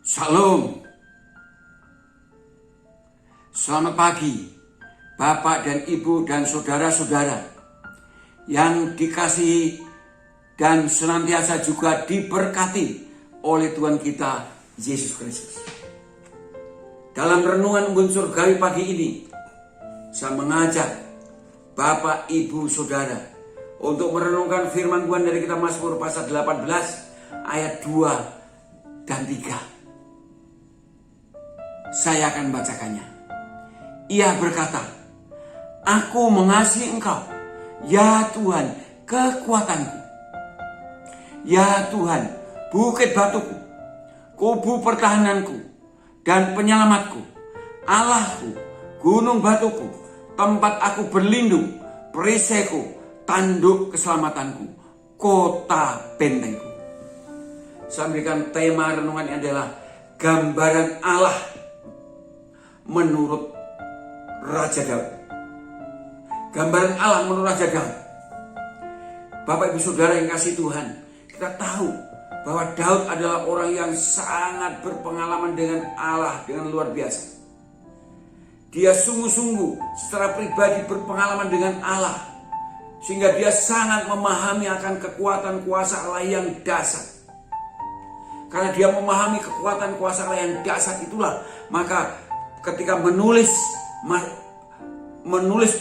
Salam. Selamat pagi, Bapak dan Ibu dan saudara-saudara yang dikasihi dan senantiasa juga diberkati oleh Tuhan kita Yesus Kristus. Dalam renungan Embun Surgawi pagi ini, saya mengajak Bapak, Ibu, Saudara untuk merenungkan firman Tuhan dari kitab Mazmur pasal 18 ayat 2 dan 3. Saya akan bacakannya. Ia berkata, "Aku mengasihi Engkau, ya Tuhan, kekuatanku. Ya Tuhan, bukit batuku, kubu pertahananku, dan penyelamatku, Allahku, gunung batuku, tempat aku berlindung, perisaiku, tanduk keselamatanku, kota bentengku." Saya berikan tema renungan ini adalah gambaran Allah menurut Raja Daud. Gambaran Allah menurut Raja Daud. Bapak Ibu Saudara yang kasih Tuhan, kita tahu bahwa Daud adalah orang yang sangat berpengalaman dengan Allah dengan luar biasa. Dia sungguh-sungguh secara pribadi berpengalaman dengan Allah, sehingga dia sangat memahami akan kekuatan kuasa Allah yang dahsyat. Karena dia memahami kekuatan kuasa Allah yang dahsyat itulah, maka ketika menulis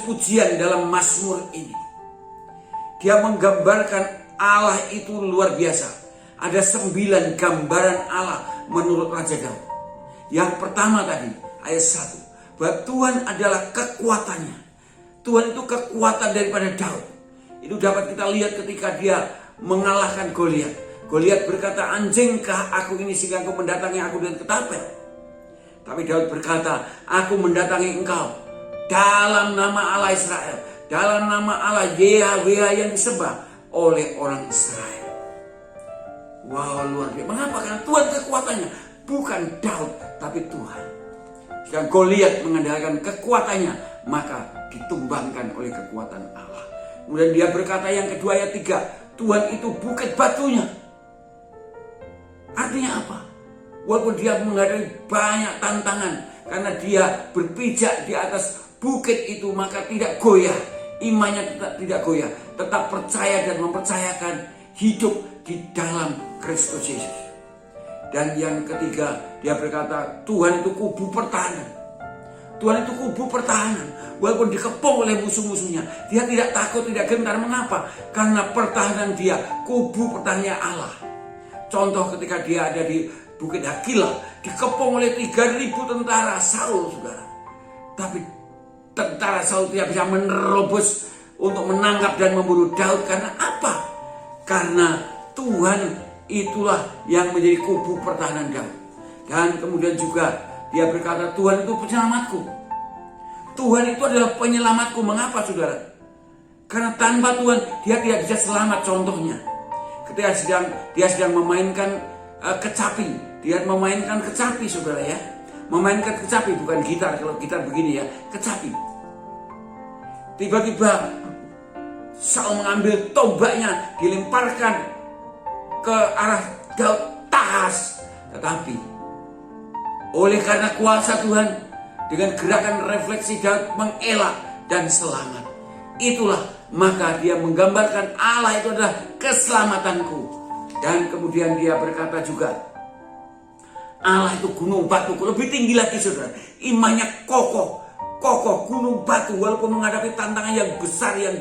pujian dalam Mazmur ini, dia menggambarkan Allah itu luar biasa. Ada 9 gambaran Allah menurut Raja Daud. Yang pertama tadi ayat 1, bahwa Tuhan adalah kekuatannya. Tuhan itu kekuatan daripada Daud. Itu dapat kita lihat ketika dia mengalahkan Goliat. Goliat berkata, "Anjingkah aku ini sehingga engkau mendatangi aku dengan ketapel?" Tapi Daud berkata, "Aku mendatangi engkau dalam nama Allah Israel, dalam nama Allah Yahweh yang disembah oleh orang Israel." Wow, luar biasa. Mengapa? Karena Tuhan kekuatannya, bukan Daud, tapi Tuhan. Jika Goliat mengandalkan kekuatannya, maka ditumbangkan oleh kekuatan Allah. Kemudian dia berkata yang kedua ayat 3, Tuhan itu bukit batunya. Artinya apa? Walaupun dia menghadapi banyak tantangan, karena dia berpijak di atas bukit itu, maka tidak goyah. Imannya tetap tidak goyah, tetap percaya dan mempercayakan hidup di dalam Kristus Yesus. Dan yang ketiga, dia berkata, Tuhan itu kubu pertahanan. Tuhan itu kubu pertahanan. Walaupun dikepung oleh musuh-musuhnya, dia tidak takut, tidak gentar. Mengapa? Karena pertahanan dia, kubu pertahanannya Allah. Contoh ketika dia ada di Bukit Hakila, dikepung oleh 3.000 tentara Saul, saudara. Tapi tentara Saul tidak bisa menerobos untuk menangkap dan membunuh Daud. Karena apa? Karena Tuhan itulah yang menjadi kubu pertahanan Daud. Dan kemudian juga dia berkata, Tuhan itu penyelamatku. Tuhan itu adalah penyelamatku. Mengapa, saudara? Karena tanpa Tuhan dia tidak bisa selamat. Contohnya, ketika dia sedang memainkan kecapi, dia memainkan kecapi, saudara ya, memainkan kecapi, bukan gitar. Kalau gitar begini ya, kecapi. Tiba-tiba Saul mengambil tombaknya, dilemparkan ke arah Daud, tas. Tetapi oleh karena kuasa Tuhan, dengan gerakan refleksi Daud mengelak dan selamat. Itulah maka dia menggambarkan Allah itu adalah keselamatanku. Dan kemudian dia berkata juga, Allah itu gunung batuku. Lebih tinggi lagi, saudara. Imannya kokoh gunung batu. Walaupun menghadapi tantangan yang besar. Dia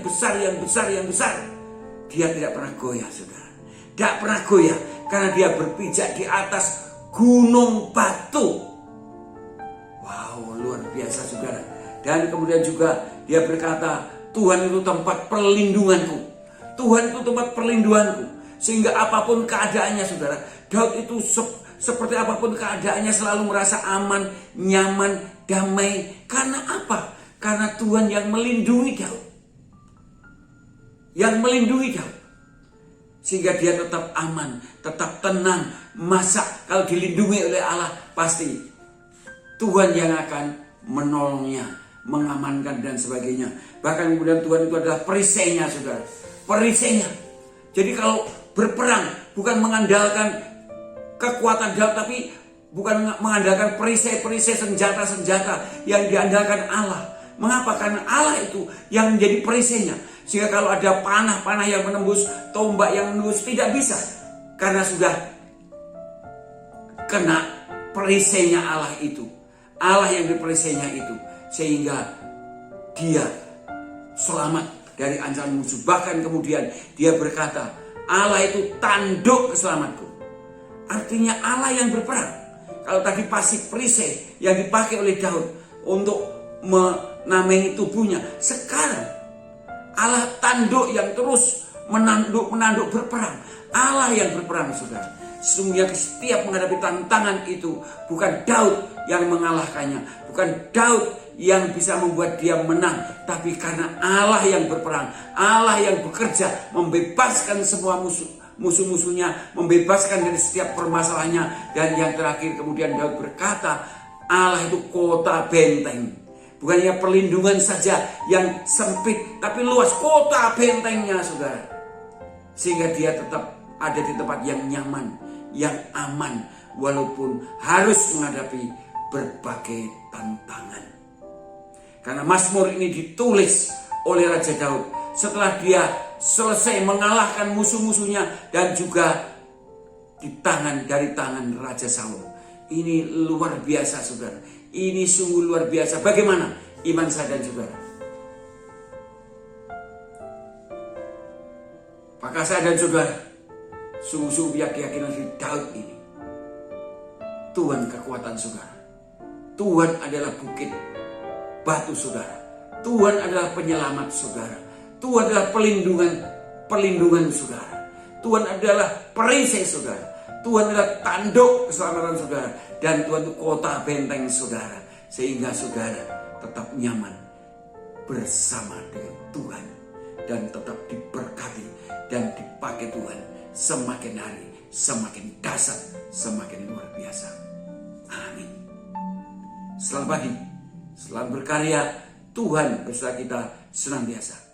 tidak pernah goyah, saudara. Tidak pernah goyah. Karena dia berpijak di atas gunung batu. Wow, luar biasa, saudara. Dan kemudian juga dia berkata, Tuhan itu tempat perlindunganku. Tuhan itu tempat perlindunganku. Sehingga apapun keadaannya, saudara, Daud itu seperti apapun keadaannya selalu merasa aman, nyaman, damai. Karena apa? Karena Tuhan yang melindungi Daud. Yang melindungi Daud. Sehingga dia tetap aman, tetap tenang. Masa kalau dilindungi oleh Allah, pasti Tuhan yang akan menolongnya, mengamankan dan sebagainya. Bahkan kemudian Tuhan itu adalah perisainya, saudara. Perisainya. Jadi kalau berperang bukan mengandalkan kekuatan Daud, tapi bukan mengandalkan perisai-perisai senjata-senjata yang diandalkan Allah. Mengapa? Karena Allah itu yang menjadi perisainya. Sehingga kalau ada panah-panah yang menembus, tombak yang menembus, tidak bisa. Karena sudah kena perisainya Allah itu. Allah yang diperisainya itu. Sehingga dia selamat dari ancaman musuh. Bahkan kemudian dia berkata, Allah itu tanduk keselamatan. Artinya Allah yang berperang. Kalau tadi pasif perisai yang dipakai oleh Daud untuk menamai tubuhnya, sekarang Allah tanduk yang terus menanduk berperang. Allah yang berperang, saudara. Sesungguhnya setiap menghadapi tantangan itu bukan Daud yang mengalahkannya, bukan Daud yang bisa membuat dia menang, tapi karena Allah yang berperang, Allah yang bekerja membebaskan semua musuh-musuhnya, membebaskan dari setiap permasalahannya. Dan yang terakhir kemudian Daud berkata, Allah itu kota benteng. Bukan hanya perlindungan saja yang sempit, tapi luas, kota bentengnya, saudara. Sehingga dia tetap ada di tempat yang nyaman, yang aman, walaupun harus menghadapi berbagai tantangan. Karena Mazmur ini ditulis oleh Raja Daud setelah dia selesai mengalahkan musuh-musuhnya dan juga dari tangan Raja Saul. Ini luar biasa, saudara. Ini sungguh luar biasa. Bagaimana iman saya dan saudara? Maka saya dan saudara sungguh-sungguh keyakinan di Daud ini. Tuhan kekuatan saudara. Tuhan adalah bukit batu saudara. Tuhan adalah penyelamat saudara. Tuhan adalah perlindungan saudara. Tuhan adalah perisai saudara. Tuhan adalah tanduk keselamatan saudara. Dan Tuhan itu kota benteng saudara. Sehingga saudara tetap nyaman bersama dengan Tuhan. Dan tetap diberkati dan dipakai Tuhan. Semakin hari semakin dahsyat, semakin luar biasa. Amin. Selamat pagi. Selamat berkarya, Tuhan beserta kita senantiasa.